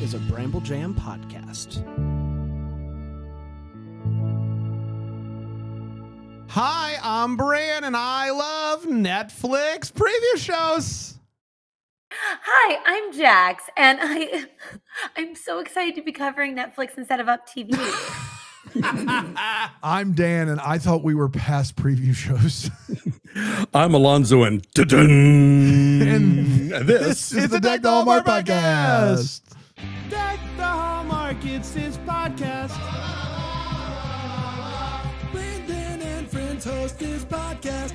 is a Bramble Jam podcast. Hi, I'm Bran, and I love Netflix preview shows. Hi, I'm Jax, and I'm so excited to be covering Netflix instead of Up TV. I'm Dan, and I thought we were past preview shows. I'm Alonso, and and this is the Deck the Hallmark podcast. Deck the Hallmark, it's his podcast. Brandon and friends host this podcast.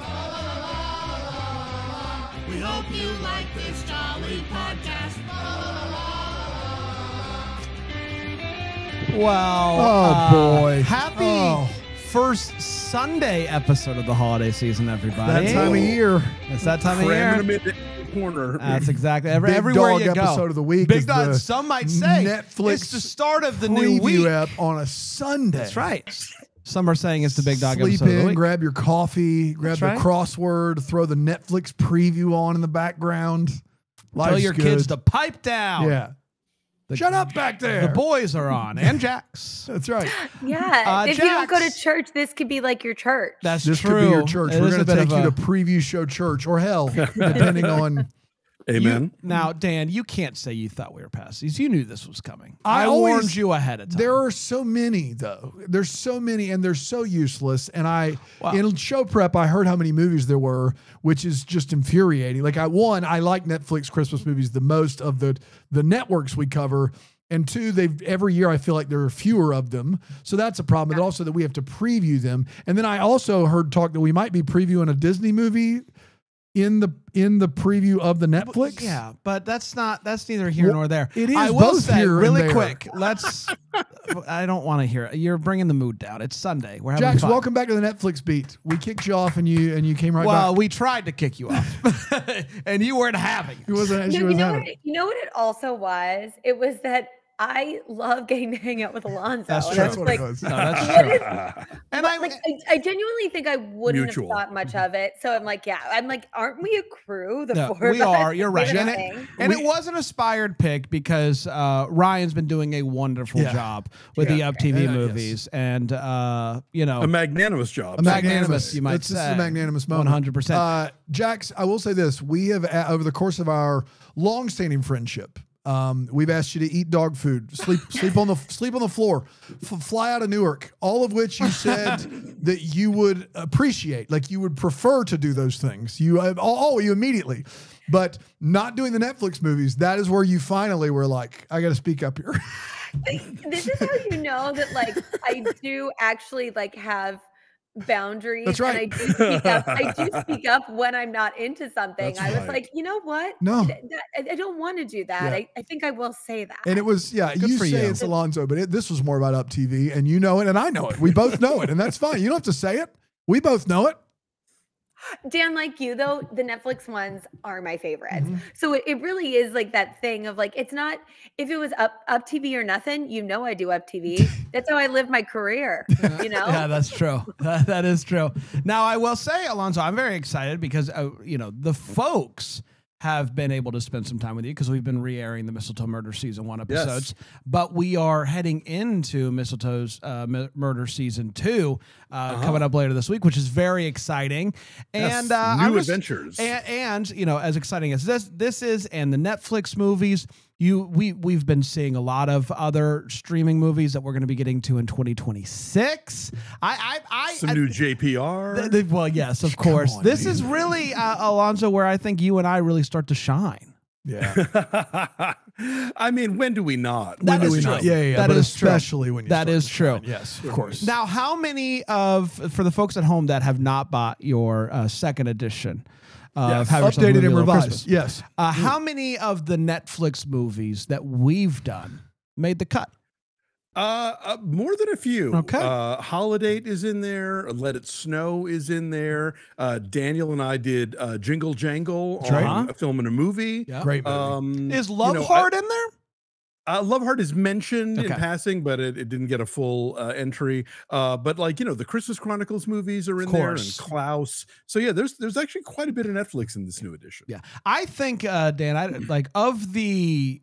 We hope you like this jolly podcast. Well, boy. Happy first Sunday episode of the holiday season, everybody. That time of year. It's that time of Cramming year. them in the corner. That's exactly Big everywhere dog you go. episode of the week. Big is dog. the Some might say Netflix it's the start of the new preview week. app on a Sunday. That's right. Some are saying it's the Big Dog Sleep episode of the in, week. grab your coffee, grab That's the crossword, throw the Netflix preview on in the background. Tell Life's your good. kids to pipe down. Yeah. Shut up back there. The boys are on, and Jax. That's right. Yeah, if you don't go to Jax. church, this could be like your church. That's This true. could be your church. It We're is a going to bit take of you a- to preview show church or hell, depending on. Amen. Now, Dan, you can't say you thought we were past these. You knew this was coming. I warned always- you ahead of time. There are so many, though. There's so many, and they're so useless. And Wow. in show prep, I heard how many movies there were, which is just infuriating. Like, I like Netflix Christmas movies the most of the networks we cover. And two, every year I feel like there are fewer of them. So that's a problem. But also that we have to preview them. And then I also heard talk that we might be previewing a Disney movie in the preview of the Netflix. Yeah, but that's neither here nor there. It is I will both say here and really there. quick. I don't want to hear it. You're bringing the mood down. It's Sunday. We're having Jax, fun. welcome back to the Netflix beat. We kicked you off and you came right Well, back. we tried to kick you off, and you weren't having it. She wasn't No, having it. you know what it also was? It was that I love getting to hang out with Alonso. That's and true. I That's was what like, it was. No, that's what true. is- And I genuinely think I wouldn't Mutual. have thought much of it. So I'm like, aren't we a crew? The No, four we of us are. You're right. doing And, a it, thing? and it was an aspired pick because Ryan's been doing a wonderful Yeah. job with the Up TV movies, and A magnanimous job. magnanimous, you might This is say. a magnanimous moment. 100%. Jax, I will say this. We have, over the course of our long-standing friendship, we've asked you to eat dog food, sleep on the floor, fly out of Newark, all of which you said that you would appreciate, like you would prefer to do those things. You immediately, but not doing the Netflix movies. That is where you finally were like, I got to speak up here. This is how you know that like I do actually like have boundaries. That's right. And I do speak up. I do speak up when I'm not into something. That's I was right. like, you know what? No. I don't want to do that. Yeah. I think I will say that. And it was, you for say you. it's Alonso, but this was more about Up TV, and you know it, and I know it. We both know it, and that's fine. You don't have to say it. We both know it. Dan, like you though, the Netflix ones are my favorites. Mm-hmm. So it really is like that thing of like, it's not, if it was up TV or nothing, I do Up TV. That's how I live my career, you know? Yeah, that's true. That is true. Now, I will say, Alonso, I'm very excited because, the folks have been able to spend some time with you because we've been re-airing the Mistletoe Murder Season 1 episodes. Yes. But we are heading into Mistletoe's Murder Season 2 coming up later this week, which is very exciting. And Yes, new I'm just- adventures. And as exciting as this is, and the Netflix movies, we've been seeing a lot of other streaming movies that we're going to be getting to in 2026. Some new JPR. Well, yes, of course. on, This dude. is really Alonso, where I think you and I really start to shine. Yeah. I mean, when do we not? That When do is we true. not? Yeah. That but is true. especially when you That start is to true. shine. Yes, of course. Now, how many for the folks at home that have not bought your second edition of Yes. Have Yourself a Updated Movie, and Little revised. Christmas, Yes. how many of the Netflix movies that we've done made the cut? More than a few. Okay. Holiday is in there. Let It Snow is in there. Daniel and I did Jingle Jangle That's right. on a film and a movie. Yeah. Great movie. Is Love Hard in there? Love Heart is mentioned in Okay. passing, but it didn't get a full entry. But the Christmas Chronicles movies are in there, and course. Klaus. So yeah, there's actually quite a bit of Netflix in this new edition. Yeah, I think Dan, of the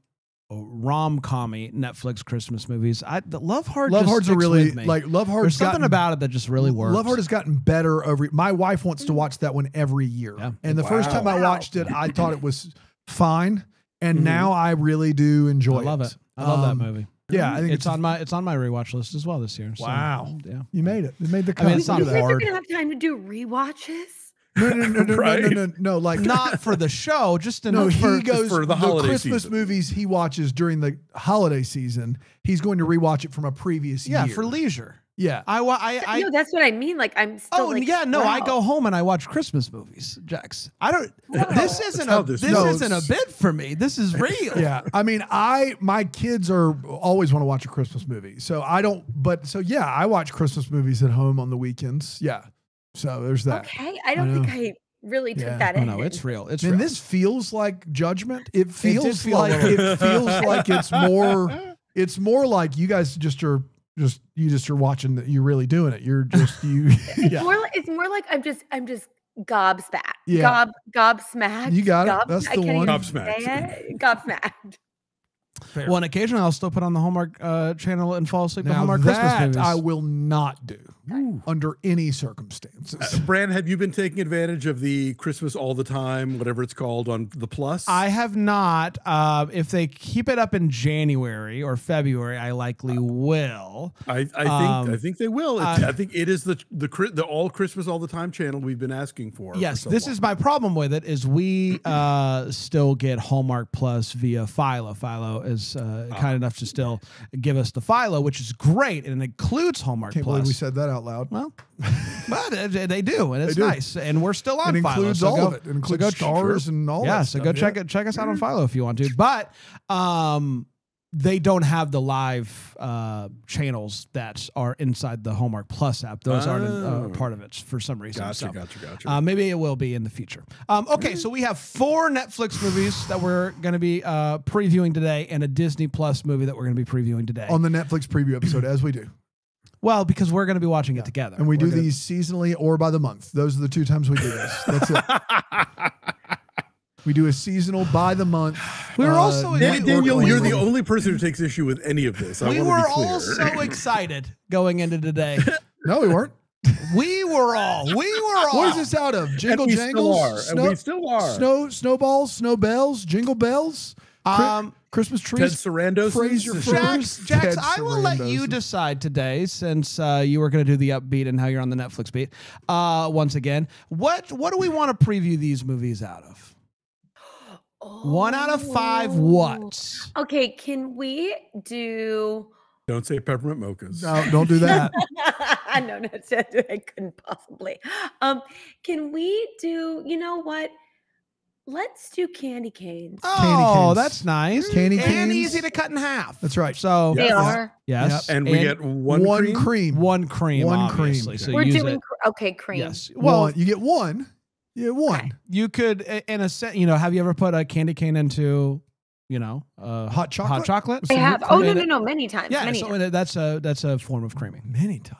rom-commy Netflix Christmas movies. The Love Hard. Love just Hard's a sticks really with me. like Love Hard's There's something gotten- about it that just really works. Love Hard has gotten better over. My wife wants to watch that one every year, Yeah. and the first time I Wow. watched it, I thought it was fine, and now I really do enjoy I love it. I love that movie. Yeah, I think It's on my rewatch list as well this year. So, Wow. yeah. You made it. You made the I mean, cut. it's not You guys are hard. gonna have time to do rewatches. No. Like Not for the show, just in no, for, he goes for the holiday Christmas season. movies he watches during the holiday season. He's going to rewatch it from a previous year. for leisure. Yeah. No, that's what I mean. Like I'm still. Oh like, yeah, no, I wow. go home and I watch Christmas movies, Jax. I don't. This isn't how a this this goes. isn't a bit for me. This is real. Yeah. I mean, my kids are always want to watch a Christmas movie. So I don't, but so yeah, I watch Christmas movies at home on the weekends. Yeah. So there's that. Okay, I don't think I really took that Oh in. no, it's real. It's And real. this feels like judgment. It did feels feel a like little- it feels like it's more like you guys just are watching that you're really doing it. You're just you yeah. It's more like I'm just gobsmacked. Yeah. Gobsmacked. You got it. That's I the can't one. even Gobsmacked. say it. Gobsmacked. Well, and occasionally I'll still put on the Hallmark channel and fall asleep to Now Hallmark Christmas that movies. I will not do under any circumstances. Bran, have you been taking advantage of the Christmas all the time, whatever it's called, on the Plus? I have not. If they keep it up in January or February, I likely will. I think they will. I think it is the all Christmas all the time channel we've been asking for. Yes, so this long. is my problem with it. Is we still get Hallmark Plus via Philo. Philo is kind enough to still give us the Philo, which is great, and it includes Hallmark Can't Plus. believe we said that out loud. Well, but they do, and it's They do. nice, and we're still on It Philo. includes so all go- of it. It so includes go stars and all yeah, that so stuff. go check us out on Philo if you want to. But they don't have the live channels that are inside the Hallmark Plus app. Those aren't part of it for some reason. Gotcha. Maybe it will be in the future. Okay, so we have 4 Netflix movies that we're going to be previewing today, and a Disney Plus movie that we're going to be previewing today. On the Netflix preview episode, as we do. Well, because we're going to be watching it together. And we We're do gonna- these seasonally or by the month. Those are the 2 times we do this. That's it. We do a seasonal by the month. We were also- network Daniel, you're only. the only person who takes issue with any of this. We I were want to be clear. all so excited going into today. No, we weren't. We were all. What is this out of? Jingle and we jangles? still are. And we still are. Snowballs, snow bells, jingle bells, Christmas Ted trees. Sarandos. Fraser Jax, First, Jax, Ted I will let you Sarandos. decide today, since you were going to do the upbeat and how you're on the Netflix beat. Once again, what do we want to preview these movies out of? 1 out of 5 what? Okay, can we do? Don't say peppermint mochas. No, don't do that. no, I couldn't possibly. Can we do? You know what? Let's do candy canes. Oh, canes. that's nice. Candy and canes. easy to cut in half. That's right. So They are. yes, And we get one cream. one cream. One cream. Obviously. So We're use doing it. cream. Yes. Well, You get one. You get one. Okay. you could, in a set. Have you ever put a candy cane into, Hot chocolate? Hot chocolate. I have. whipped Oh cream. no, many times. Yeah, many so times. that's a form of creaming. Many times.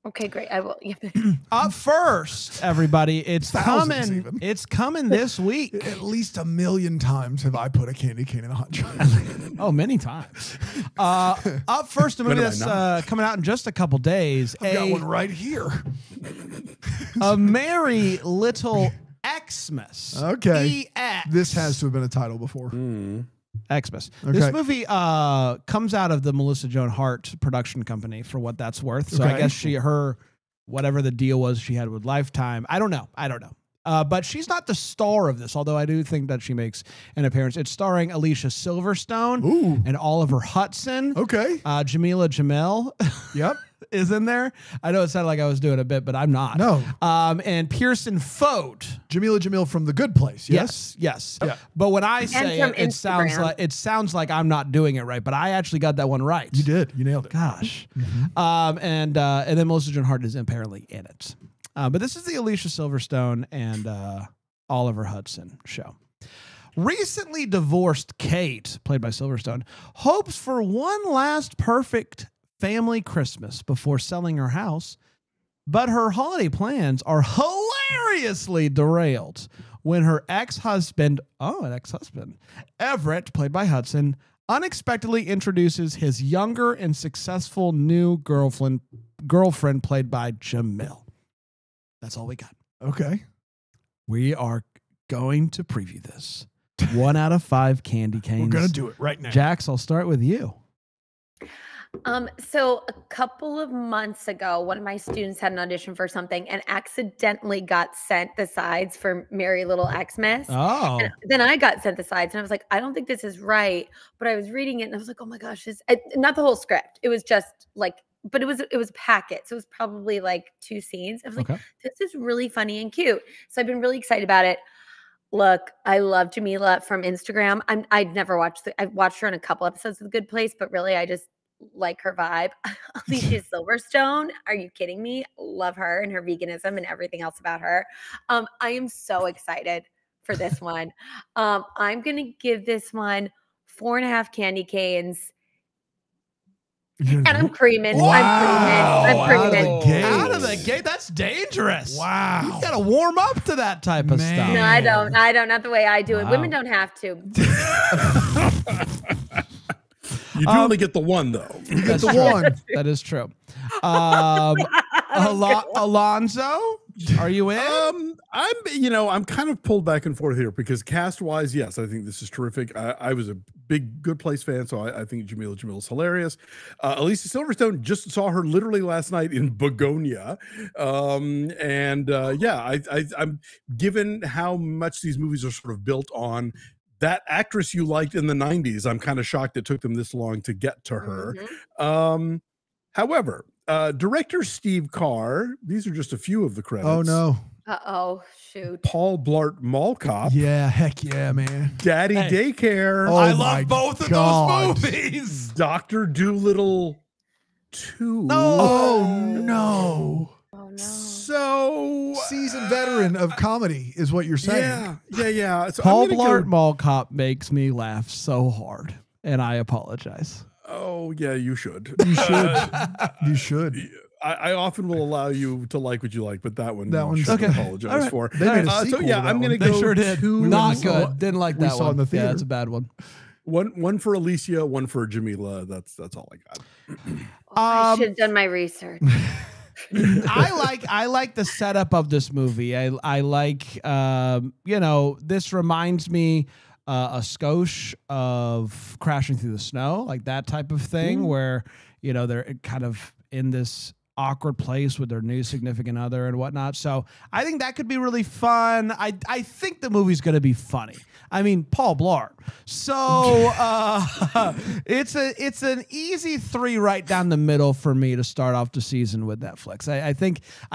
Okay, great. I will. Yeah. Up first, everybody, it's Thousands coming. even. It's coming this week. At least 1,000,000 times have I put a candy cane in a hot chocolate. Oh, many times. Up first, a movie When am I that's not? coming out in just a couple days. I've got one right here. A Merry Little Xmas. Okay. EX. This has to have been a title before. Xmas. Okay. This movie comes out of the Melissa Joan Hart production company, for what that's worth. So I Okay. guess whatever the deal was she had with Lifetime. I don't know. But she's not the star of this, although I do think that she makes an appearance. It's starring Alicia Silverstone Ooh. and Oliver Hudson. Okay. Jameela Jamil Yep. is in there. I know it sounded like I was doing a bit, but I'm not. No. And Pierson Fode. Jamil from The Good Place. Yes. Yes. Yeah. But when I say from it Instagram. sounds like I'm not doing it right, but I actually got that one right. You did. You nailed it. Gosh. And then Melissa Joan Hart is apparently in it. But this is the Alicia Silverstone and Oliver Hudson show. Recently divorced Kate, played by Silverstone, hopes for one last perfect family Christmas before selling her house, but her holiday plans are hilariously derailed when her ex-husband, Everett, played by Hudson, unexpectedly introduces his younger and successful new girlfriend played by Jamil. That's all we got. Okay. We are going to preview this. 1 out of 5 candy canes. We're going to do it right now. Jax, I'll start with you. So a couple of months ago, one of my students had an audition for something and accidentally got sent the sides for Merry Little Xmas. Oh. And then I got sent the sides and I was like, I don't think this is right. But I was reading it and I was like, oh my gosh, not the whole script. It was just like, but it was a packet. So it was probably like 2 scenes. I was like, this is really funny and cute. So I've been really excited about it. Look, I love Jameela from Instagram. I'd never watched I've watched her in a couple episodes of The Good Place, but really I just like her vibe. Alicia Silverstone. Are you kidding me? Love her and her veganism and everything else about her. I am so excited for this one. I'm going to give this one 4.5 candy canes. And I'm creaming. Wow. I'm creaming. Out of the gate. That's dangerous. Wow. You got to warm up to that type of stuff. No, I don't. Not the way I do it. Women don't have to. You do only get the one, though. You get the one. That is true. Alonso, are you in? I'm kind of pulled back and forth here because cast-wise, yes, I think this is terrific. I was a big Good Place fan, so I think Jamil is hilarious. Alicia Silverstone, just saw her literally last night in Begonia. I'm given how much these movies are sort of built on that actress you liked in the 90s. I'm kind of shocked it took them this long to get to her. However, director Steve Carr, these are just a few of the credits. Oh, no. Uh-oh, shoot. Paul Blart Mall Cop. Yeah, heck yeah, man. Daddy Daycare. Oh, I my love both of God. those movies. Dr. Doolittle 2. Oh, no. Oh, no. So Seasoned veteran of comedy is what you're saying. Yeah. So Paul I'm gonna Blart go- Mall Cop makes me laugh so hard, and I apologize. Oh, yeah, you should. You should. You should. I often will allow you to like what you like, but that one, That you one's should okay. apologize All right. for. They made a So sequel yeah, to that I'm going to one. go. They sure did. two- Not good. Didn't like we that saw one. in the theater. Yeah, it's a bad one. One for Alicia, one for Jameela. That's all I got. I should have done my research. I like the setup of this movie. I like this reminds me a skosh of Crashing Through the Snow, like that type of thing where they're kind of in this awkward place with their new significant other and whatnot. So I think that could be really fun. I think the movie's going to be funny. I mean, Paul Blart. So it's an easy 3 right down the middle for me to start off the season with Netflix. I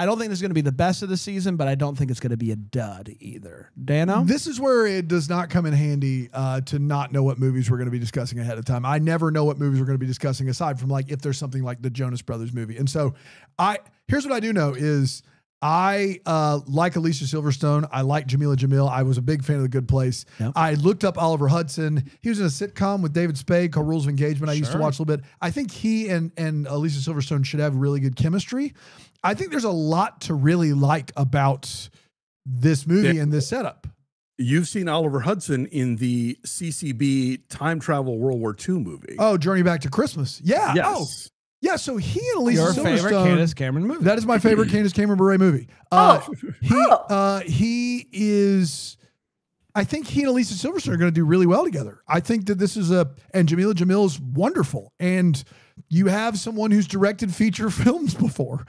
don't think it's going to be the best of the season, but I don't think it's going to be a dud either. Dano? This is where it does not come in handy to not know what movies we're going to be discussing ahead of time. I never know what movies we're going to be discussing aside from like if there's something like the Jonas Brothers movie. And so here's what I do know is I like Alicia Silverstone. I like Jamil. I was a big fan of The Good Place. Yep. I looked up Oliver Hudson. He was in a sitcom with David Spade called Rules of Engagement. I used to watch a little bit. I think he and Alicia Silverstone should have really good chemistry. I think there's a lot to really like about this movie and this setup. You've seen Oliver Hudson in the CCB time travel World War II movie. Oh, Journey Back to Christmas. Yeah. Yes. Oh, yeah. So he and Alicia Your Silverstone. favorite Candace Cameron movie. That is my favorite Candace Cameron Bure movie. He is. I think he and Alicia Silverstone are going to do really well together. I think that this is and Jamil is wonderful. And you have someone who's directed feature films before.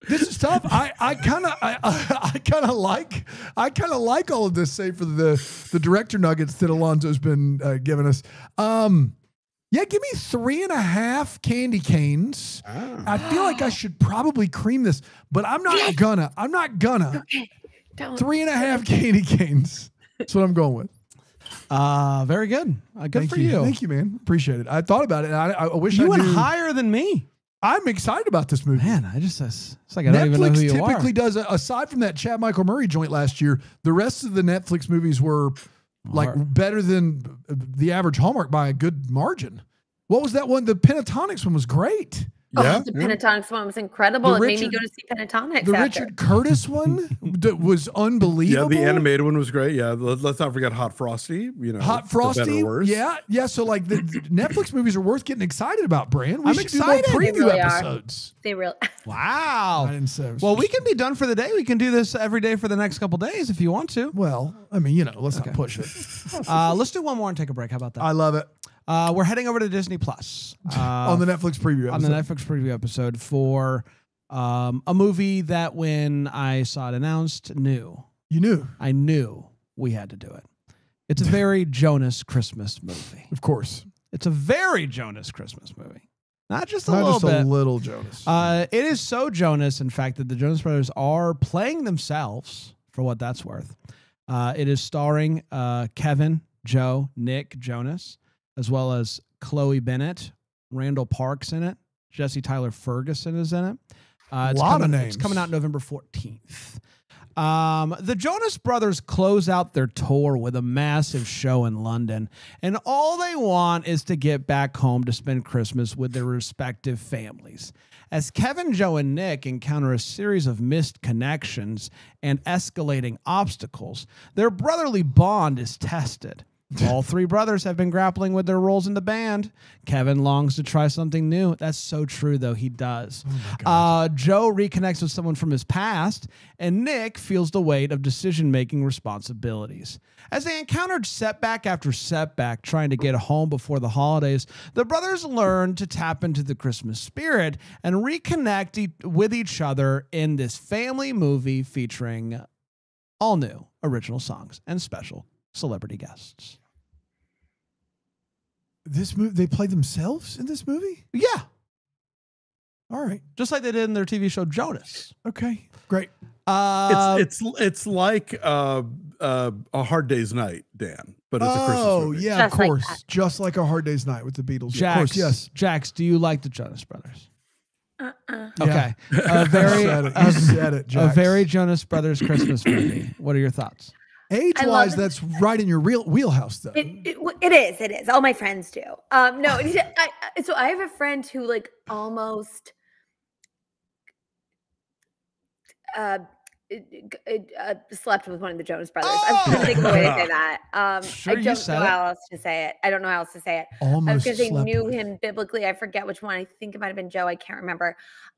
This is tough. I kind of like all of this, save for the director nuggets that Alonso's been giving us. Yeah, give me 3.5 candy canes. I feel like I should probably cream this, but I'm not gonna. Okay, don't. 3.5 candy canes. That's what I'm going with. Very good. Good Thank for you. Thank you, man. Appreciate it. I thought about it. And I wish You I went knew. higher than me. I'm excited about this movie. Man, it's like I don't even know who Netflix you typically are. does, aside from that Chad Michael Murray joint last year, the rest of the Netflix movies were like better than the average Hallmark by a good margin. What was that one? The Pentatonics one was great. Yeah, the Pentatonics one was incredible. It made me go to see Pentatonics. The after. Richard Curtis one was unbelievable. Yeah, the animated one was great. Yeah, let's not forget Hot Frosty. You know, Hot for better Frosty. or worse. Yeah. So like the Netflix movies are worth getting excited about, Brand. I'm excited. Do more They preview really are. episodes. They really. Wow. I didn't say. Well, we can be done for the day. We can do this every day for the next couple days if you want to. Well, I mean, you know, let's not push it. Let's do one more and take a break. How about that? I love it. We're heading over to Disney Plus On the Netflix preview episode. on the Netflix preview episode for a movie that when I saw it announced, You knew. I knew we had to do it. It's a very Jonas Christmas movie. Of course. It's a very Jonas Christmas movie. Not just a Not little just bit. a little Jonas. It is so Jonas, in fact, that the Jonas Brothers are playing themselves for what that's worth. It is starring Kevin, Joe, Nick, Jonas, as well as Chloe Bennett, Randall Park's in it, Jesse Tyler Ferguson is in it. It's coming out November 14th. The Jonas Brothers close out their tour with a massive show in London, and all they want is to get back home to spend Christmas with their respective families. As Kevin, Joe, and Nick encounter a series of missed connections and escalating obstacles, their brotherly bond is tested. All three brothers have been grappling with their roles in the band. Kevin longs to try something new. That's so true, though. He does. Joe reconnects with someone from his past, and Nick feels the weight of decision-making responsibilities. As they encountered setback after setback trying to get home before the holidays, the brothers learn to tap into the Christmas spirit and reconnect with each other in this family movie featuring all new original songs and special celebrity guests. This movie, they played themselves in this movie? Yeah. All right. Just like they did in their TV show Jonas. Okay. Great. It's like a Hard Day's Night, Dan, but it's a Christmas movie. Yeah, Just of like course. that. Just like A Hard Day's Night with the Beatles. Jax, Of course, yes. Jax, do you like the Jonas Brothers? Yeah. Okay. A very, You said it, a Jax. very Jonas Brothers Christmas movie. What are your thoughts? Age-wise, it. that's right in your wheelhouse, though. It is. All my friends do. No, so I have a friend who like almost slept with one of the Jonas Brothers. I'm trying to think of a way to say that. Sure, I you don't said know it. how else to say it. I don't know how else to say it. I was Almost going to say slept knew with. him biblically. I forget which one. I think it might have been Joe. I can't remember.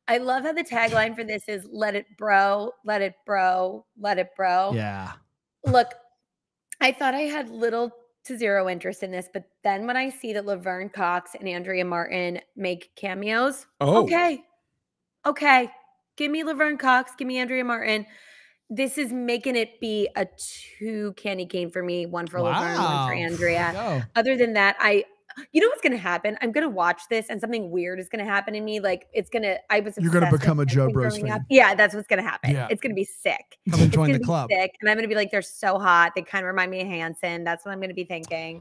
I love how the tagline for this is "Let it bro, let it bro, let it bro." Yeah. Look, I thought I had little to zero interest in this, but then when I see that Laverne Cox and Andrea Martin make cameos, Oh. okay, give me Laverne Cox, give me Andrea Martin. This is making it be a two candy cane for me, one for Laverne, one for There Andrea. you go. Other than that, you know what's going to happen? I'm going to watch this and something weird is going to happen to me. Like I was You're gonna obsessed become with a Joe Dancing Bros growing fan. up. Yeah, that's what's going to happen. Yeah. It's going to be sick. Come and It's join gonna the be club. sick, and I'm going to be like, they're so hot. They kind of remind me of Hanson. That's what I'm going to be thinking.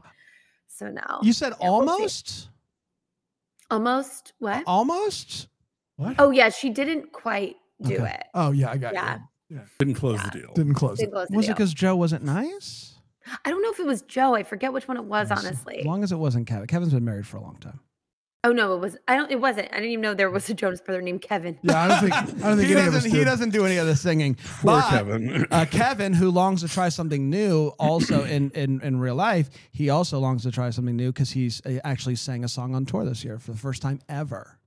So no. You said Yeah, we'll see. almost? Almost what? Almost? What? Oh yeah, she didn't quite do Okay. it. Oh, yeah, I got Yeah. you. Didn't close the deal. Didn't close Didn't it. close the Was it deal. because Joe wasn't nice? I don't know if it was Joe. I forget which one it was, honestly. As long as it wasn't Kevin. Kevin's been married for a long time. Oh no, it was. It wasn't. I didn't even know there was a Jonas brother named Kevin. Yeah, I don't think He any of us doesn't, he did. doesn't do any of the singing. Poor But, Kevin. Kevin, who longs to try something new, also in real life, he also longs to try something new because he's actually sang a song on tour this year for the first time ever.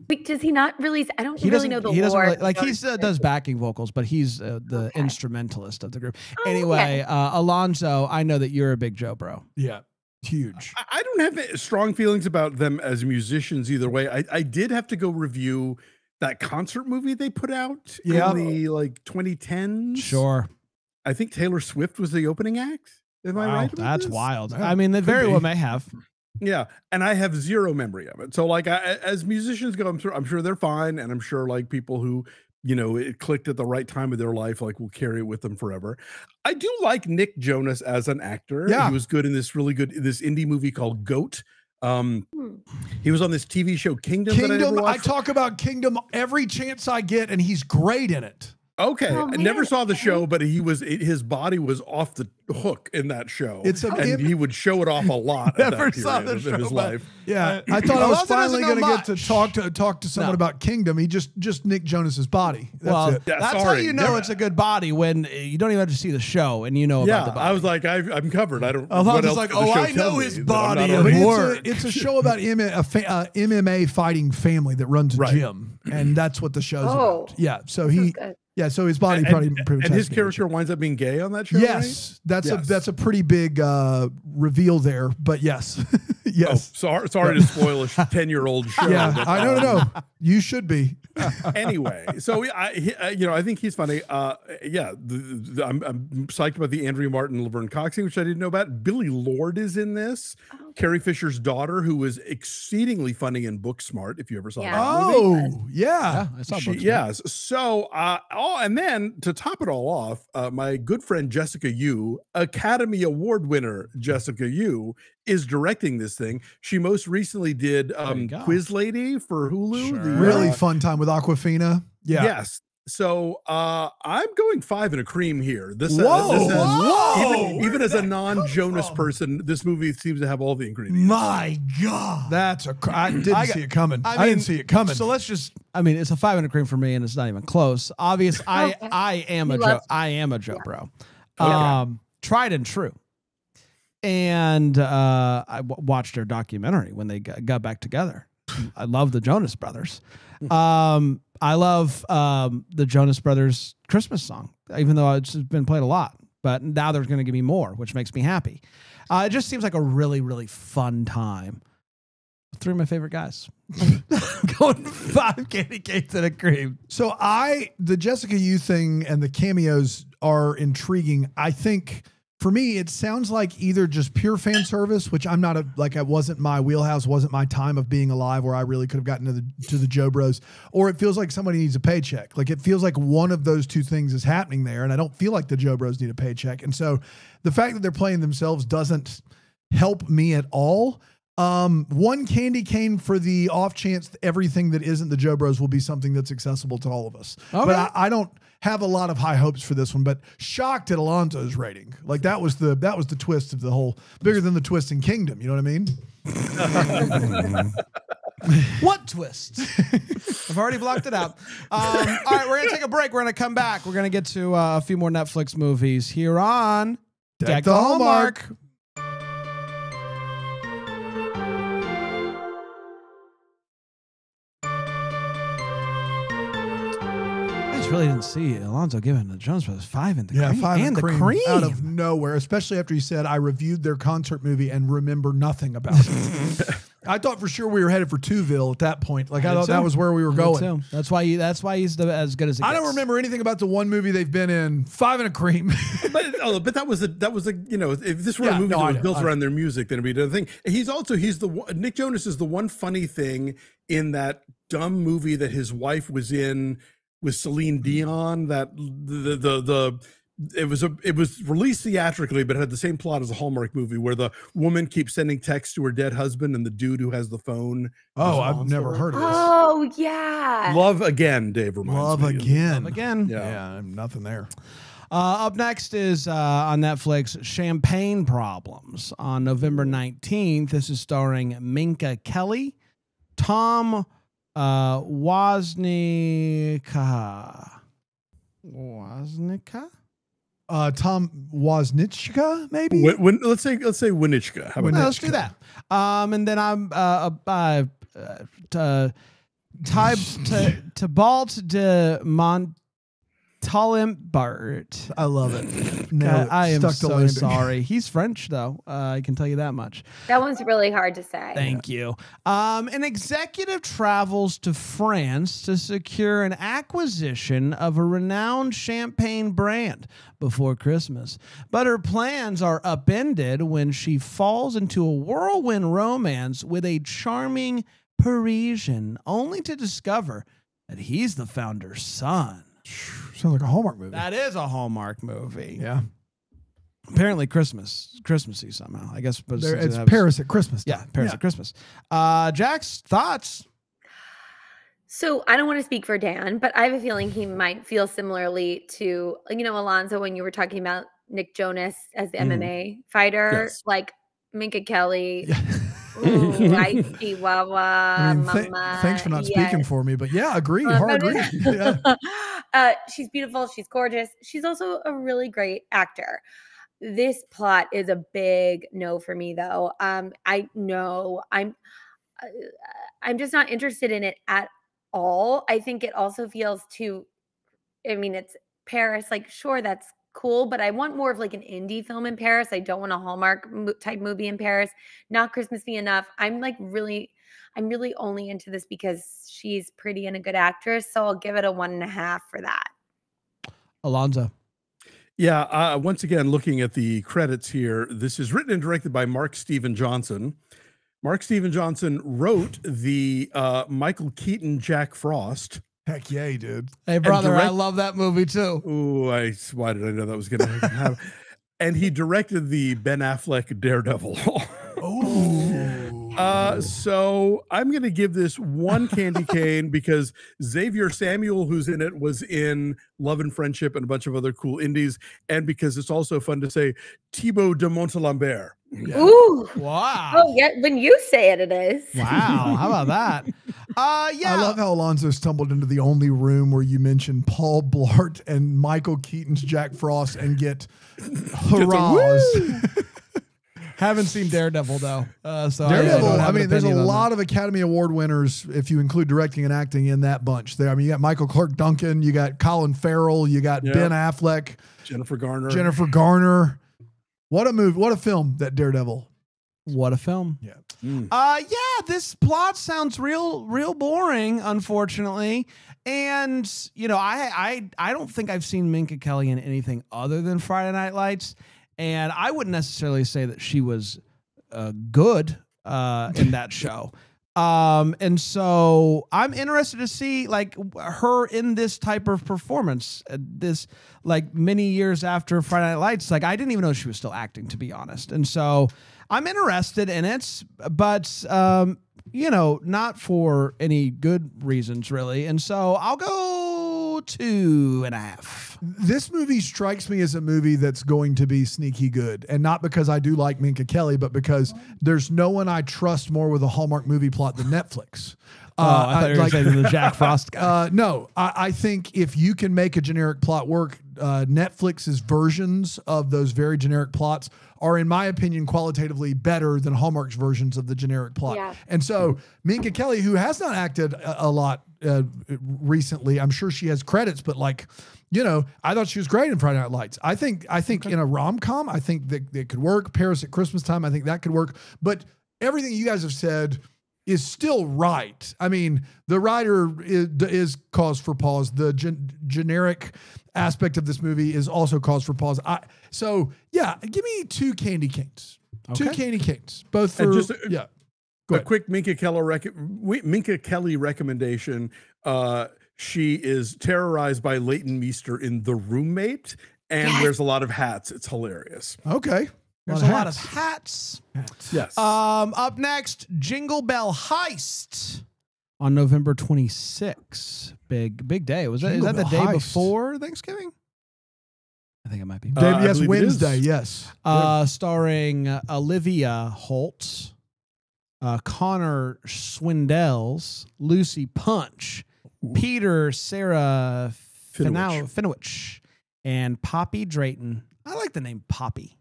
Wait, does he not really? I don't He really doesn't. know the He doesn't lore. really, of like he Jonas Brothers. does backing vocals, but he's the Okay. instrumentalist of the group. Oh, Anyway, okay. Alonso, I know that you're a big Joe bro. Yeah, huge. I don't have strong feelings about them as musicians either way. I did have to go review that concert movie they put out Yeah. in the like 2010s. Sure, I think Taylor Swift was the opening act. Am I wow, right? about that's this? wild. Yeah, I mean, they could very be. well may have. Yeah, and I have zero memory of it. So like as musicians go, I'm sure they're fine, and I'm sure like people who it clicked at the right time of their life like will carry it with them forever. I do like Nick Jonas as an actor. Yeah. He was good in this indie movie called Goat. Hmm. He was on this TV show Kingdom. That I never Kingdom, I watched. talk about Kingdom every chance I get, and he's great in it. Okay, Oh, I never man. saw the show, but his body was off the hook in that show. And he would show it off a lot at Never that saw period the of his show, but- life. Yeah, I thought I was Alonso doesn't finally know going to get much. to talk to someone No. about Kingdom. He just Nick Jonas's body. That's Well, it. Yeah, that's how sorry. you know Never- it's a good body when you don't even have to see the show and you know about the Yeah, body. I was like, I'm covered. I don't. Alonso's what else like, did the oh, show I tell know me his that I'm body not of already- work. It's a show about MMA fighting family that runs a Right. gym, and that's what the show's Oh. about. Yeah, so Sounds he, good. yeah, so his body probably And his character winds up being gay on that show. Yes, that's Yes. a pretty big reveal there, but yes, Right? yes. Oh, sorry to spoil a 10-year-old show. Yeah, but, I don't know. You should be. Anyway, so I think he's funny. I'm psyched about the Andrea Martin Laverne Cox thing, which I didn't know about. Billy Lord is in this. Oh. Carrie Fisher's daughter, who was exceedingly funny in Booksmart. If you ever saw Yeah. that movie. Oh, yeah. yeah, I saw books. Yes. So, and then to top it all off, my good friend Jessica Yu, Academy Award winner Jessica Yu, is directing this thing. She most recently did you go. Quiz Lady for Hulu. Sure. Really fun time with Aquafina. Yeah. Yes. So I'm going 5 and a cream here. This, Whoa. even as a non-Jonas person, this movie seems to have all the ingredients. My God. I didn't see it coming. I mean, didn't see it coming. So let's just. I mean, it's a 5 and a cream for me, and it's not even close. Obvious. I am a He Joe. loves- I am a Joe bro. Okay. Tried and true. And I watched their documentary when they got back together. I love the Jonas Brothers. I love the Jonas Brothers Christmas song, even though it's been played a lot. But now they're going to give me more, which makes me happy. It just seems like a really, really fun time. 3 of my favorite guys. Going 5 candy canes and a cream. So the Jessica Yu thing and the cameos are intriguing. I think for me, it sounds like either just pure fan service, which I'm not it wasn't my wheelhouse, wasn't my time of being alive where I really could have gotten to the Joe Bros, or it feels like somebody needs a paycheck. Like it feels like one of those two things is happening there. And I don't feel like the Joe Bros need a paycheck. And so the fact that they're playing themselves doesn't help me at all. 1 candy cane for the off chance that everything that isn't the Joe Bros will be something that's accessible to all of us. Okay. But I don't have a lot of high hopes for this one, but shocked at Alonso's rating. Like that was the twist of the whole, bigger than the twist in Kingdom. You know what I mean? What twist? I've already blocked it out. All right, we're going to take a break. We're going to come back. We're going to get to a few more Netflix movies here on Deck the Hallmark. I just really didn't see Alonso giving the Jonas Brothers 5 in the cream. 5 and the cream. out of nowhere, especially after he said, I reviewed their concert movie and remember nothing about it. I thought for sure we were headed for Tuville at that point. Like I thought that was where we were going. Too. That's why he's as good as it I gets. don't remember anything about the one movie they've been in. 5 and a cream. but that was a if this were a movie that was built around their music, then it'd be another thing. Nick Jonas is the one funny thing in that dumb movie that his wife was in with Celine Dion. That it was released theatrically, but it had the same plot as a Hallmark movie where the woman keeps sending texts to her dead husband and the dude who has the phone. Oh, I've never heard of this. Oh, yeah. Love Again, Dave reminds Love me. Again. Love Again. Yeah, nothing there. Up next is on Netflix, Champagne Problems on November 19th. This is starring Minka Kelly, Tom Woznicka. Tom Woznicka, maybe? Let's say Winnichka. How about that? Let's do that. And then I'm Tybalt de Montalembert. I love it. No, I am stuck to so landing. sorry. He's French, though. I can tell you that much. That one's really hard to say. Thank you. An executive travels to France to secure an acquisition of a renowned champagne brand before Christmas. But her plans are upended when she falls into a whirlwind romance with a charming Parisian, only to discover that he's the founder's son. Sounds like a Hallmark movie. That is a Hallmark movie. Yeah. Apparently Christmassy somehow. I guess but It's Paris at Christmas time. Yeah, Paris at Christmas. Jack's thoughts? So I don't want to speak for Dan, but I have a feeling he might feel similarly to, Alonso, when you were talking about Nick Jonas as the MMA fighter, Yes. like Minka Kelly. Yeah. Ooh, I chihuahua, I mean, mama. thanks for not speaking for me, but yeah, agree. No, Hard agree. Yeah. She's beautiful. She's gorgeous. She's also a really great actor. This plot is a big no for me, though. I know I'm just not interested in it at all. I think it also feels too. I mean, it's Paris. Like, sure, that's cool, but I want more of like an indie film in Paris. I don't want a Hallmark type movie in Paris. Not Christmassy enough. I'm really only into this because she's pretty and a good actress. So I'll give it a 1.5 for that. Alonso. Yeah. Once again, looking at the credits here, this is written and directed by Mark Steven Johnson. Mark Steven Johnson wrote the Michael Keaton Jack Frost. Heck yeah, he did. Hey, brother, I love that movie too. Ooh, why did I know that was going to happen? And he directed the Ben Affleck Daredevil. So I'm going to give this one candy cane because Xavier Samuel, who's in it, was in Love and Friendship and a bunch of other cool indies, and because it's also fun to say Thibaut de Montalembert. Yeah. Ooh! Wow! Oh yeah, when you say it, it is. Wow! How about that? Yeah. I love how Alonso stumbled into the only room where you mentioned Paul Blart and Michael Keaton's Jack Frost and get hurrahs. Haven't seen Daredevil though. So Daredevil. I mean, there's a lot of Academy Award winners if you include directing and acting in that bunch. There, I mean, you got Michael Clark Duncan, you got Colin Farrell, you got Ben Affleck, Jennifer Garner. What a movie! What a film! That Daredevil. What a film! Yeah. Yeah. This plot sounds real boring, unfortunately. And I don't think I've seen Minka Kelly in anything other than Friday Night Lights. And I wouldn't necessarily say that she was good in that show. And so I'm interested to see like her in this type of performance, this like many years after Friday Night Lights. Like I didn't even know she was still acting, to be honest. And so I'm interested in it, but not for any good reasons really. And so I'll go 2.5. This movie strikes me as a movie that's going to be sneaky good, and not because I do like Minka Kelly, but because there's no one I trust more with a Hallmark movie plot than Netflix. I thought you were saying the Jack Frost guy. No, I think if you can make a generic plot work, Netflix's versions of those very generic plots are, in my opinion, qualitatively better than Hallmark's versions of the generic plot. Yeah. And so Minka Kelly, who has not acted a lot recently, I'm sure she has credits, but like, I thought she was great in Friday Night Lights. I think in a rom-com, I think that it could work. Paris at Christmas Time, I think that could work. But everything you guys have said is still right. I mean, the writer is cause for pause. The generic aspect of this movie is also cause for pause. So yeah, give me 2 candy canes. Okay. 2 candy canes, both for A quick Minka Kelly recommendation. She is terrorized by Leighton Meester in The Roommate and wears a lot of hats. It's hilarious. Okay. There's a lot of hats. Yes. Up next, Jingle Bell Heist on November 26th. Big day. Is that the day before Thanksgiving? I think it might be. Yes, Wednesday. Yes. Starring Olivia Holt, Connor Swindells, Lucy Punch, Peter Sarah Finowich, and Poppy Drayton. I like the name Poppy.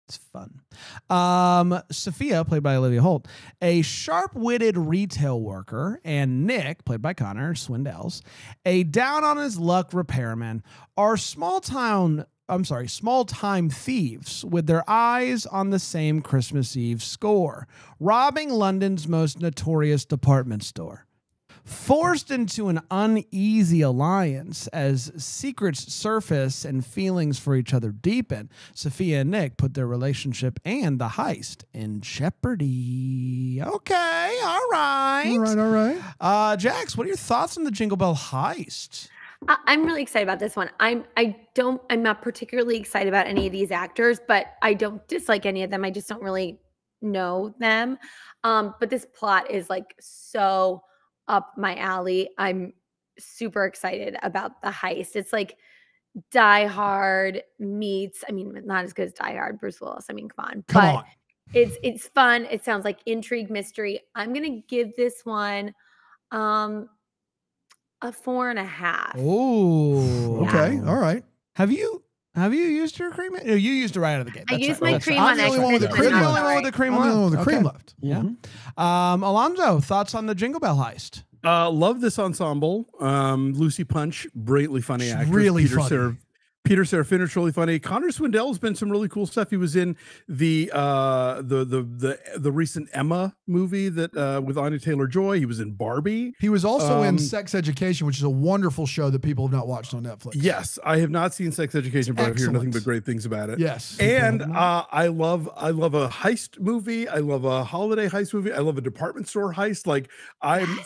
It's fun. Sophia, played by Olivia Holt, a sharp-witted retail worker, and Nick, played by Connor Swindells, a down-on-his-luck repairman, are small-time thieves with their eyes on the same Christmas Eve score, robbing London's most notorious department store. Forced into an uneasy alliance as secrets surface and feelings for each other deepen, Sophia and Nick put their relationship and the heist in jeopardy. Okay, all right. Jax, what are your thoughts on the Jingle Bell Heist? I'm really excited about this one. I'm not particularly excited about any of these actors, but I don't dislike any of them. I just don't really know them. But this plot is like so up my alley. I'm super excited about the heist. It's like Die Hard meets, I mean, not as good as Die Hard, Bruce Willis. I mean, come on. Come but on. it's fun. It sounds like intrigue, mystery. I'm gonna give this one a 4.5. Oh, Okay. All right. Have you used your cream? No, you used it right out of the gate. I That's used right. my That's cream right. on I'm the only one with the Xmas, cream and left. I'm I'm the only one with the sorry. cream I'm the left. one with the cream Okay. left. Yeah. Alonso, thoughts on the Jingle Bell heist? Love this ensemble. Lucy Punch, brilliantly funny She's actress. really funny. Peter Serafinowicz, really funny. Connor Swindell's been some really cool stuff. He was in the recent Emma movie that with Anya Taylor-Joy. He was in Barbie. He was also in Sex Education, which is a wonderful show that people have not watched on Netflix. Yes, I have not seen Sex Education, but I've heard nothing but great things about it. Yes. And I love a heist movie. I love a holiday heist movie. I love a department store heist. Like I'm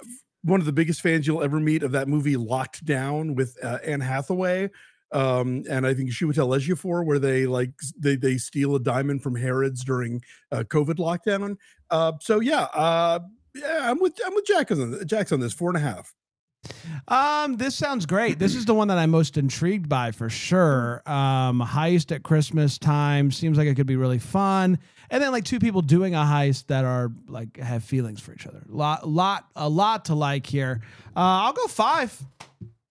one of the biggest fans you'll ever meet of that movie Locked Down with Anne Hathaway. And I think Chiwetel Ejiofor, where they steal a diamond from Harrods during COVID lockdown. So I'm with Jack on Jack's on this 4.5. This sounds great. This is the one that I'm most intrigued by for sure. Heist at Christmas time seems like it could be really fun. And then like two people doing a heist that are like have feelings for each other. A lot to like here. I'll go 5.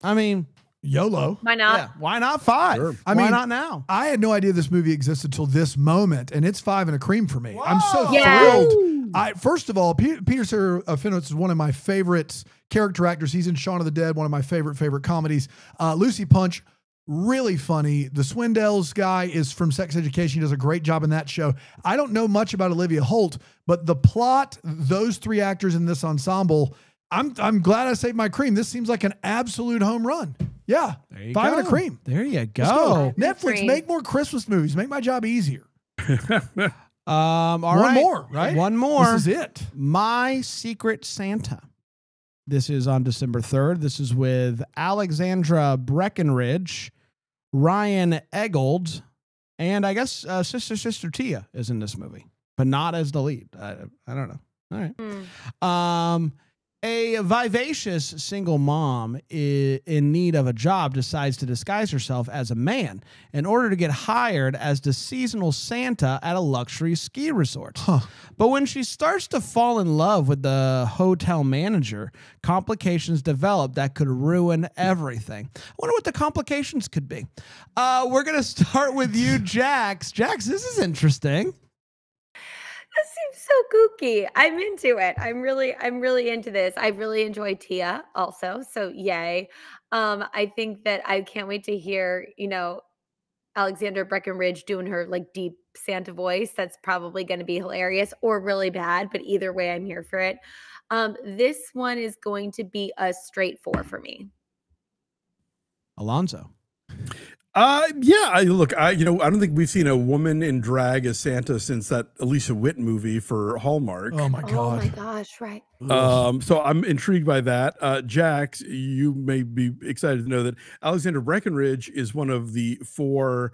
I mean, YOLO. Why not? yeah, why not 5? Sure. Why not now? I had no idea this movie existed till this moment, and it's 5 and a cream for me. I'm so Yes. thrilled. First of all, Peter Serafinowicz is one of my favorite character actors. He's in Shaun of the Dead, one of my favorite comedies. Lucy Punch, really funny. The Swindells guy is from Sex Education. He does a great job in that show. I don't know much about Olivia Holt, but the plot, those 3 actors in this ensemble, I'm glad I saved my cream. This seems like an absolute home run. Yeah. There you 5 go. and a cream. There you Let's go. Netflix, Cream. make more Christmas movies. Make my job easier. All One right. more, right? One more. This is it. My Secret Santa. This is on December 3rd. This is with Alexandra Breckenridge, Ryan Eggold, and I guess Sister Tia is in this movie, but not as the lead. I don't know. All right. A vivacious single mom in need of a job decides to disguise herself as a man in order to get hired as the seasonal Santa at a luxury ski resort. But when she starts to fall in love with the hotel manager, complications develop that could ruin everything. I wonder what the complications could be. We're going to start with you, Jax. Jax, this is interesting. That seems so kooky. I'm into it. I'm really into this. I really enjoy Tia also. So yay. I think that I can't wait to hear, Alexandra Breckenridge doing her like deep Santa voice. That's probably going to be hilarious or really bad, but either way, I'm here for it. This one is going to be a straight 4 for me. Alonso. I don't think we've seen a woman in drag as Santa since that Alicia Witt movie for Hallmark. Oh my Oh God. my gosh, right. So I'm intrigued by that. Jax, you may be excited to know that Alexandra Breckenridge is one of the 4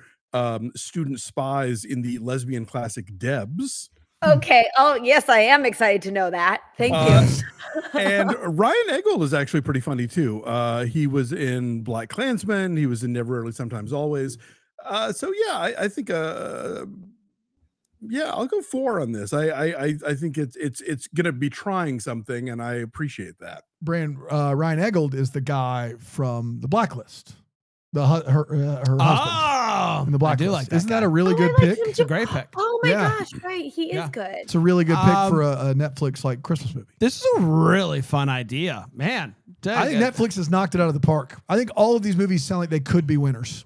student spies in the lesbian classic Debs. Okay. Oh, yes, I am excited to know that. Thank you. And Ryan Eggold is actually pretty funny too. He was in Black Klansman. He was in Never Early, Sometimes Always. I think I'll go 4 on this. I think it's gonna be trying something, and I appreciate that. Ryan Eggold is the guy from The Blacklist. Her husband in The Blacklist. I do like that. Isn't that guy. a really Oh, good I like pick? him It's a great pick. Oh my Yeah. gosh, right. He is good. It's a really good pick for Um, a Netflix like Christmas movie. This is a really fun idea, man. I think Netflix has knocked it out of the park. I think all of these movies sound like they could be winners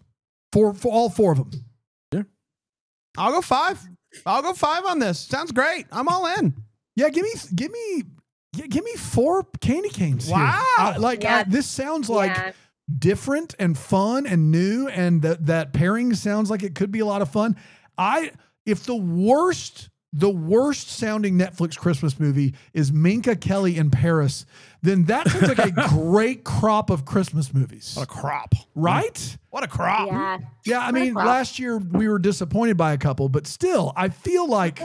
for all 4 of them. Yeah, I'll go 5. I'll go 5 on this. Sounds great. I'm all in. Yeah, give me 4 candy canes. Wow. Here. This sounds like Yeah. different and fun and new, and that pairing sounds like it could be a lot of fun. If the worst sounding Netflix Christmas movie is Minka Kelly in Paris, then that sounds like a great crop of Christmas movies. What a crop. Right? What a crop. Yeah. Yeah, I mean, last year we were disappointed by a couple, but still, I feel like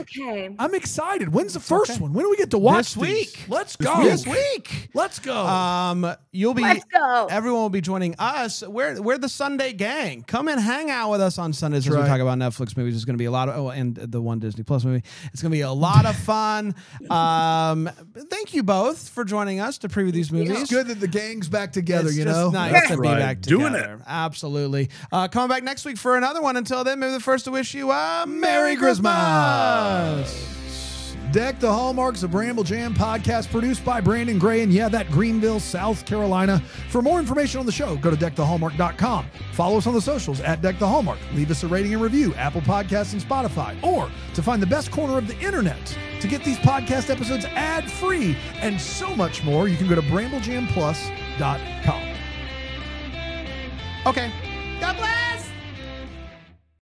I'm excited. When's the first one? When do we get to watch this week? These? Let's go. This week. Let's go. Let's go. Everyone will be joining us. We're the Sunday gang. Come and hang out with us on Sundays as we talk about Netflix movies. There's going to be a lot of, and the one Disney Plus movie. It's going to be a lot of fun. Thank you both for joining us to preview these movies. It's good that the gang's back together, It's you just know? nice to be right. back together. Doing it. Absolutely. Coming back next week for another one. Until then, maybe the first to wish you a Merry Christmas. Deck the Hallmarks, a Bramble Jam podcast produced by Brandon Gray, and that Greenville, South Carolina. For more information on the show, go to deckthehallmark.com. Follow us on the socials at Deck the Hallmark. Leave us a rating and review, Apple Podcasts and Spotify. Or to find the best corner of the internet, to get these podcast episodes ad-free and so much more, you can go to bramblejamplus.com. Okay. God bless.